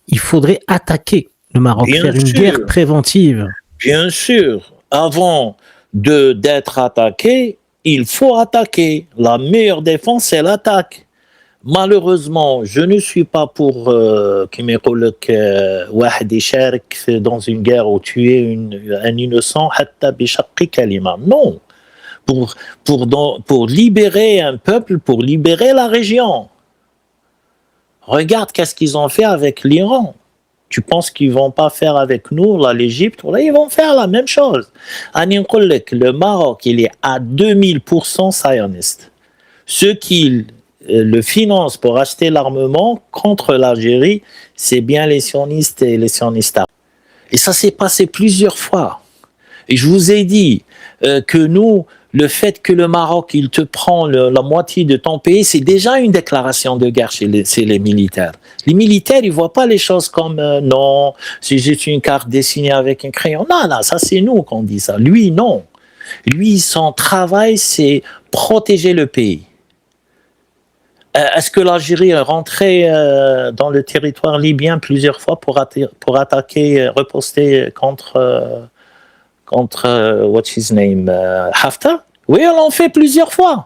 il faudrait attaquer le Maroc, Bien faire une guerre sûr, préventive. bien sûr. Avant d'être attaqué, il faut attaquer. La meilleure défense, c'est l'attaque. Malheureusement, je ne suis pas pour كيما يقول لك واحد يشارك dans une guerre ou tuer un innocent حتى بشق كلمة. Non, pour pour libérer un peuple, pour libérer la région. Regarde qu'est-ce qu'ils ont fait avec l'Iran. Tu penses qu'ils vont pas faire avec nous, là, l'Égypte, là, ils vont faire la même chose. أني نقول لك, le Maroc, il est à 2000% sioniste. Ceux qui le financent pour acheter l'armement contre l'Algérie, c'est bien les sionistes et les sionistas. Et ça s'est passé plusieurs fois. Et je vous ai dit que nous, le fait que le Maroc, il te prend la moitié de ton pays, c'est déjà une déclaration de guerre chez les militaires. Les militaires, ils voient pas les choses comme non, c'est juste une carte dessinée avec un crayon. Non, non, ça c'est nous qu'on dit ça. Lui, non. Lui, son travail, c'est protéger le pays. Est-ce que l'Algérie est rentrée dans le territoire libyen plusieurs fois pour attaquer, riposter contre what's his name, Haftar? Oui, on l'a fait plusieurs fois.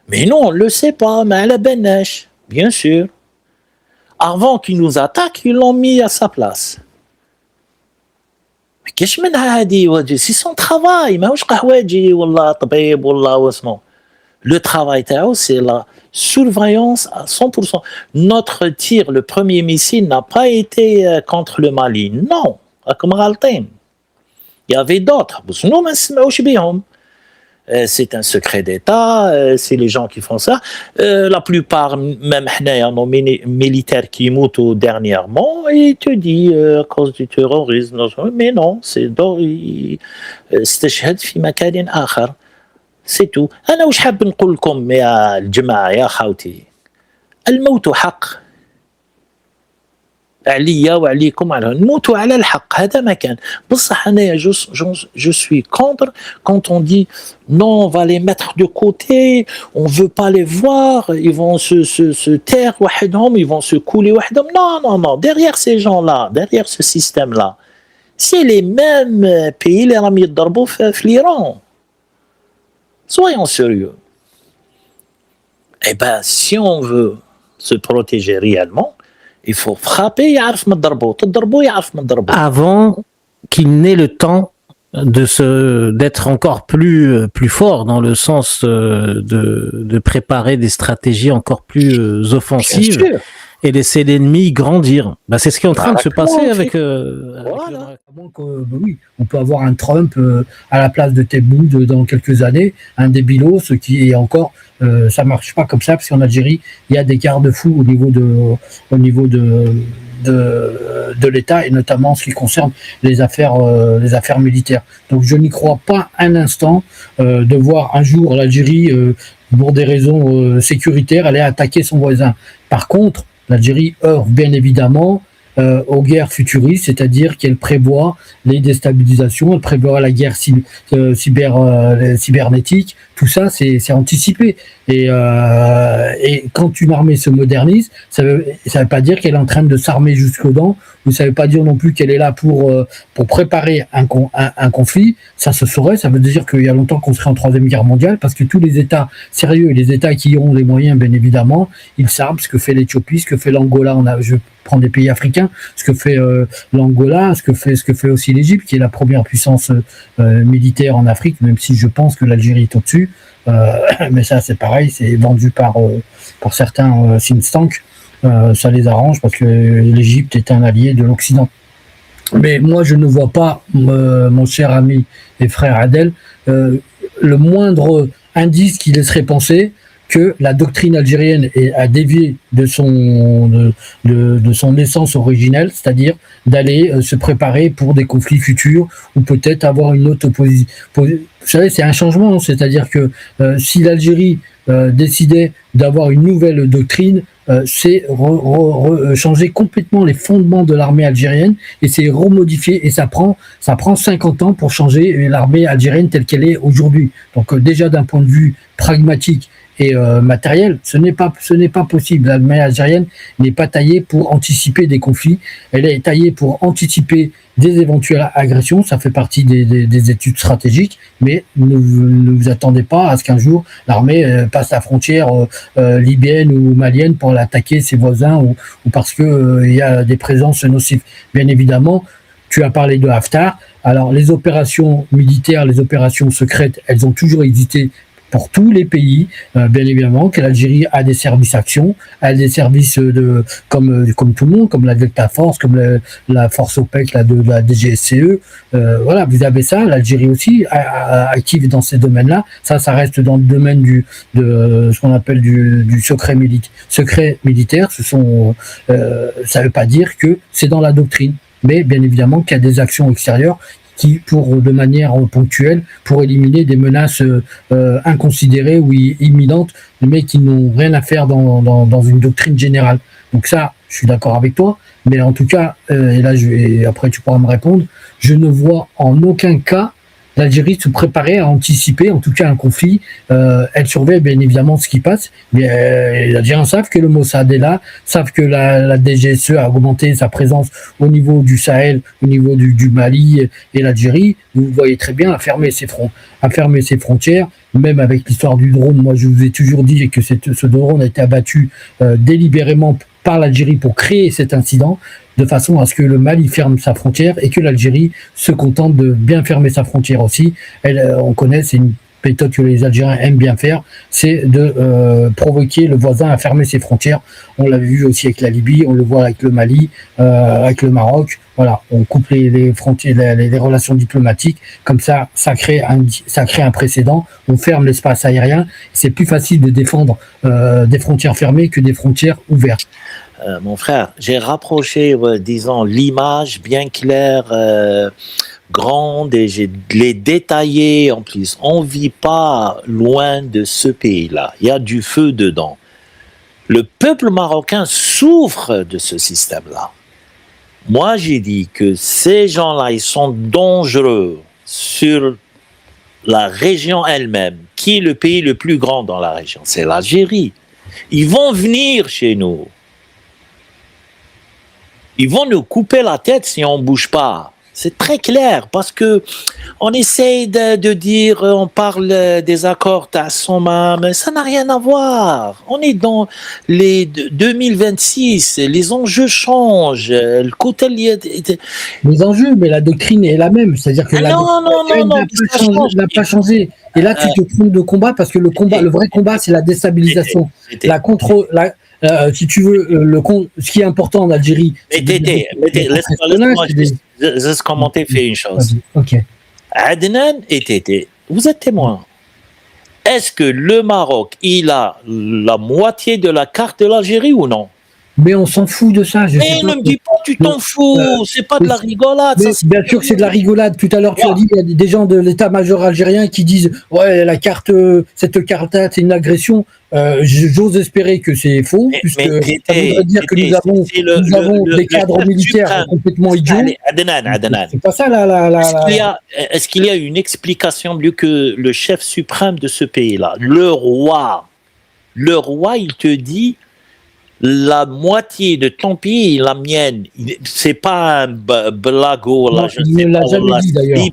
Mais non, on ne le sait pas, mais à la Beneche, bien sûr. Avant qu'ils nous attaquent, ils l'ont mis à sa place. Mais qu'est-ce que c'est son travail, ماهوش قهواجي ولا طبيب ولا واسمه. Le travail, c'est la surveillance à 100%. Notre tir, le premier missile, n'a pas été contre le Mali. Non, comme غالطين. Il y avait d'autres. C'est un secret d'État, c'est les gens qui font ça. La plupart, même nos militaires qui moutent dernièrement, ils te disent à cause du terrorisme. Mais non, c'est استشهد في مكان آخر. C'est tout. أنا وش حاب نقول لكم يا الجماعة يا خاوتي. الموت حق. عليا وعليكم نموتوا على الحق هذا ما كان بصح انايا je suis contre quand on dit non, on va les mettre de côté, on veut pas les voir, ils vont se taire وحدهم, ils vont se couler وحدهم. Non, derrière ces gens-là, derrière ce système-là, c'est les mêmes pays اللي راهم يضربوا في l'Iran. Soyons sérieux. Eh ben, si on veut se protéger réellement, il faut frapper, avant qu'il n'ait le temps d'être encore plus fort dans le sens de préparer des stratégies encore plus offensives et laisser l'ennemi grandir. Bah, c'est ce qui est en train de se passer avec voilà. Oui, on peut avoir un Trump à la place de Tebboune dans quelques années, un débilos qui est encore ça marche pas comme ça parce qu'en Algérie il y a des garde-fous au niveau de l'État et notamment en ce qui concerne les affaires militaires. Donc je n'y crois pas un instant de voir un jour l'Algérie pour des raisons sécuritaires aller attaquer son voisin. Par contre, l'Algérie œuvre bien évidemment aux guerres futuristes, c'est-à-dire qu'elle prévoit les déstabilisations, elle prévoit la guerre cybernétique, tout ça c'est anticipé. Et quand une armée se modernise, ça veut pas dire qu'elle est en train de s'armer jusqu'aux dents, ou ça veut pas dire non plus qu'elle est là pour préparer un conflit. Ça se saurait, ça veut dire qu'il y a longtemps qu'on serait en troisième guerre mondiale, parce que tous les États sérieux et les États qui ont les moyens, bien évidemment, ils savent ce que fait l'Éthiopie, ce que fait l'Angola. Je prends des pays africains, ce que fait l'Angola, ce que fait aussi l'Égypte, qui est la première puissance militaire en Afrique, même si je pense que l'Algérie est au-dessus. Mais ça c'est pareil, c'est vendu par certains think tanks, ça les arrange parce que l'Égypte est un allié de l'Occident. Mais moi je ne vois pas, mon cher ami et frère Adel, le moindre indice qui laisserait penser que la doctrine algérienne a dévié de son essence originelle, c'est-à-dire d'aller se préparer pour des conflits futurs ou peut-être avoir une autre position. Vous savez, c'est un changement, c'est-à-dire que si l'Algérie décidait d'avoir une nouvelle doctrine, c'est changer complètement les fondements de l'armée algérienne et c'est remodifier, et ça prend 50 ans pour changer l'armée algérienne telle qu'elle est aujourd'hui. Donc déjà d'un point de vue pragmatique et matériel. Ce n'est pas possible. L'armée algérienne n'est pas taillée pour anticiper des conflits. Elle est taillée pour anticiper des éventuelles agressions. Ça fait partie des études stratégiques, mais ne vous attendez pas à ce qu'un jour l'armée passe la frontière libyenne ou malienne pour attaquer ses voisins ou parce que il y a des présences nocives. Bien évidemment, tu as parlé de Haftar. Alors, les opérations militaires, les opérations secrètes, elles ont toujours existé pour tous les pays, bien évidemment, que l'Algérie a des services actions, a des services comme tout le monde, comme la Delta Force, comme la Force OPEC, la DGSCE. Voilà, vous avez ça, l'Algérie aussi, active dans ces domaines-là. Ça reste dans le domaine de ce qu'on appelle du secret militaire. Ça ne veut pas dire que c'est dans la doctrine. Mais bien évidemment qu'il y a des actions extérieures qui, de manière ponctuelle, pour éliminer des menaces inconsidérées ou imminentes, mais qui n'ont rien à faire dans une doctrine générale. Donc ça, je suis d'accord avec toi, mais en tout cas, et là après tu pourras me répondre, je ne vois en aucun cas l'Algérie se préparer à anticiper, en tout cas, un conflit. Elle surveille bien évidemment ce qui passe, mais les Algériens savent que le Mossad est là, savent que la DGSE a augmenté sa présence au niveau du Sahel, au niveau du Mali et l'Algérie. Vous voyez très bien à fermer ses frontières, même avec l'histoire du drone. Moi, je vous ai toujours dit que ce drone a été abattu délibérément par l'Algérie pour créer cet incident, de façon à ce que le Mali ferme sa frontière et que l'Algérie se contente de bien fermer sa frontière aussi. On connaît, c'est une méthode que les Algériens aiment bien faire, c'est de provoquer le voisin à fermer ses frontières. On l'a vu aussi avec la Libye, on le voit avec le Mali, avec le Maroc. Voilà, on coupe les frontières, les relations diplomatiques. Comme ça crée un précédent. On ferme l'espace aérien. C'est plus facile de défendre des frontières fermées que des frontières ouvertes. Mon frère, j'ai rapproché, disons, l'image bien claire, grande, et j'ai les détaillé en plus. On ne vit pas loin de ce pays-là. Il y a du feu dedans. Le peuple marocain souffre de ce système-là. Moi, j'ai dit que ces gens-là, ils sont dangereux sur la région elle-même. Qui est le pays le plus grand dans la région? C'est l'Algérie. Ils vont venir chez nous. Ils vont nous couper la tête si on ne bouge pas. C'est très clair parce que on essaye de dire, on parle des accords Tassoma, mais ça n'a rien à voir. On est dans les 2026, les enjeux changent. Le côté les enjeux, mais la doctrine est la même, c'est-à-dire que la doctrine n'a pas changé. Et là, tu te trompes de combat parce que le vrai combat, c'est la déstabilisation. Si tu veux, ce qui est important en Algérie. Laisse-moi juste commenter, fait une chose. Ok. Adnan et Tété, vous êtes témoins. Est-ce que le Maroc, il a la moitié de la carte de l'Algérie ou non? Mais on s'en fout de ça. Mais ne me dis pas, tu t'en fous, c'est pas de la rigolade. Ça, bien sûr que c'est de la rigolade. Tout à l'heure, tu as dit, il y a des gens de l'état-major algérien qui disent « Ouais, cette carte-là, c'est une agression ». J'ose espérer que c'est faux, puisque ça voudrait dire que nous avons des cadres militaires complètement idiots. Adnan. C'est pas ça, Est-ce qu'il y a une explication mieux que le chef suprême de ce pays-là, le roi, il te dit la moitié de ton pays, la mienne, c'est pas un blago, là, je ne l'a jamais dit d'ailleurs.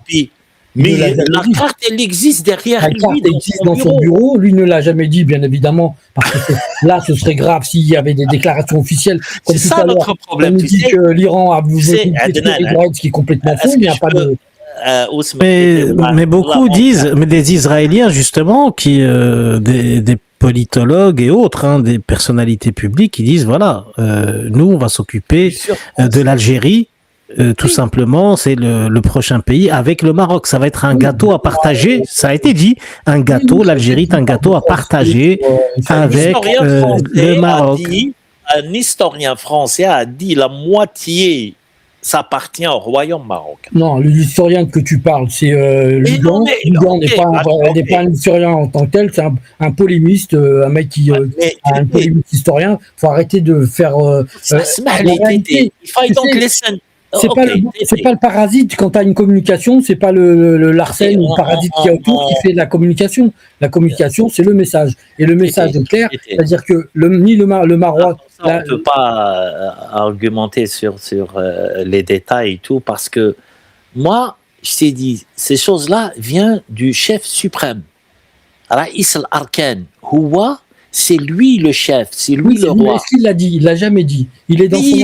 Mais la carte, elle existe derrière lui. La carte existe dans son bureau. Lui ne l'a jamais dit, bien évidemment, parce que là, ce serait grave s'il y avait des déclarations officielles. C'est ça notre problème. On nous dit que l'Iran a voulu ce qui est complètement faux. Il n'y a pas de... Mais beaucoup disent, mais des Israéliens justement, des politologues et autres, des personnalités publiques, qui disent voilà, nous on va s'occuper de l'Algérie. Tout simplement, c'est le prochain pays avec le Maroc. Ça va être un gâteau à partager. Ça a été dit, un gâteau. L'Algérie est un gâteau à partager avec le Maroc. Un historien français a dit la moitié s'appartient au royaume marocain. Non, l'historien que tu parles, c'est Lugan. Lugan n'est pas un historien en tant que tel, c'est un polémiste, un mec qui un polémiste historien. Il faut arrêter de faire... il faut donc laisser... c'est pas le parasite quand tu as une communication, c'est pas le Larsen ou le parasite qui est autour qui fait la communication. La communication, c'est le message. Et le message est clair, c'est-à-dire que le Maroc... on ne peut pas argumenter sur les détails et tout, parce que moi, je t'ai dit, ces choses-là viennent du chef suprême. Raïs al-Arkan, Huwa, c'est lui le chef, c'est lui le roi. Est-ce qu'il l'a dit? Il l'a jamais dit. Il est dans son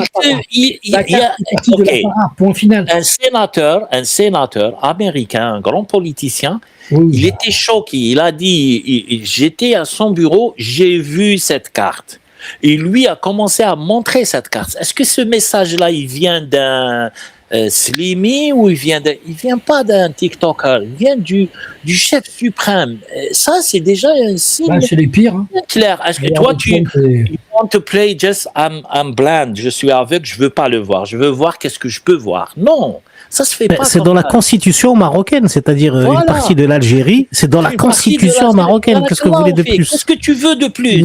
apparat. Point final. Un sénateur américain, un grand politicien, il était choqué. Il a dit, j'étais à son bureau, j'ai vu cette carte. Et lui a commencé à montrer cette carte. Est-ce que ce message-là, il vient d'un Slimy ou il vient pas d'un TikToker, il vient du chef suprême. Ça, c'est déjà un signe. C'est les pires. Hein. Clair. Est-ce que toi, tu want to play just I'm blind, je suis aveugle, je veux pas le voir. Je veux voir qu'est-ce que je peux voir. Non. Ça se fait pas. C'est dans la constitution marocaine, c'est-à-dire une partie de l'Algérie, c'est dans la constitution marocaine. Qu'est-ce que vous voulez de plus? Qu'est-ce que tu veux de plus?